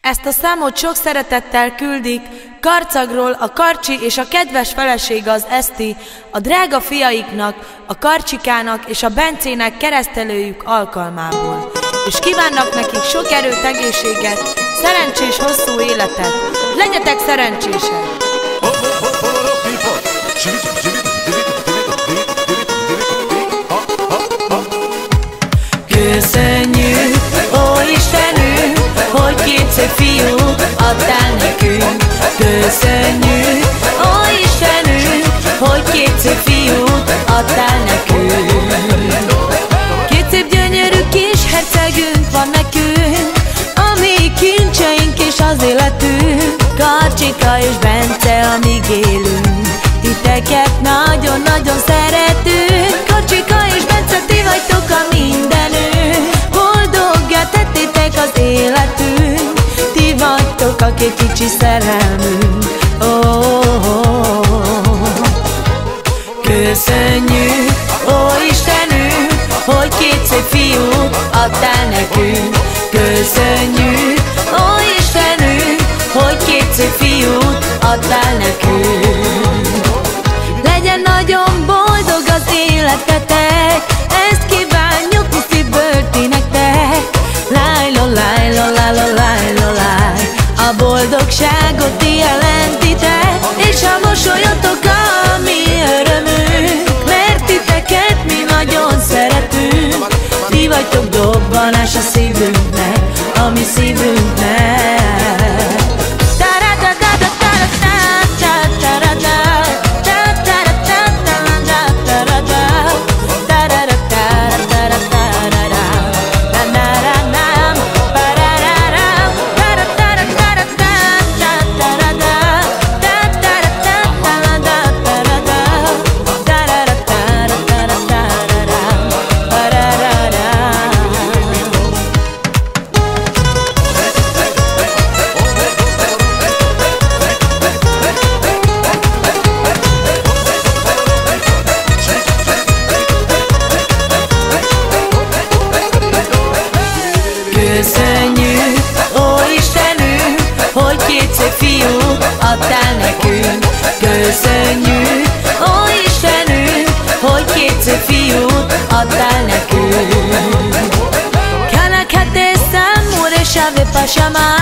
Ezt a számot sok szeretettel küldik Karcagról a Karcsi és a kedves felesége az Eszti, a drága fiaiknak, a Karcsikának és a Bencének keresztelőjük alkalmából. És kívánnak nekik sok erőt, egészséget, szerencsés hosszú életet. Legyetek szerencsések! Köszönjük, ó Istenünk, hogy két szép fiút adtál nekünk. Köszönjük, ó Istenünk, hogy két szép fiút adtál nekünk. Két szép gyönyörű kis hercegünk van nekünk, a mi kincseink és az életünk. Karcsika és Bence, amíg élünk, titeket nagyon-nagyon szeretünk. Karcsika és Bence, ti vagytok a mindenünk, boldoggá tettétek az életünk. Ti vagytok a két kicsi szerelmünk. Köszönjük, ó Istenünk, hogy két szép fiút adtál nekünk. Köszönjük, ó Istenünk, hogy két szép fiút adtál nekünk. Legyen nagyon boldog az életetek, ezt kívánjuk mi szívből ti nektek. Lájlo, lájlo, lájlo, lájlo, láj, a boldogságot ti jelentitek, és a mosolyotok a mi örömünk, mert titeket mi nagyon szeretünk. Ti vagytok dobbanás a szívünknek, a mi szívünknek. Köszönjük, ó Istenünk, hogy két szép fiút adtál nekünk. Köszönjük, ó Istenünk, hogy két szép fiút adtál nekünk. Kana kate samure shave pashama,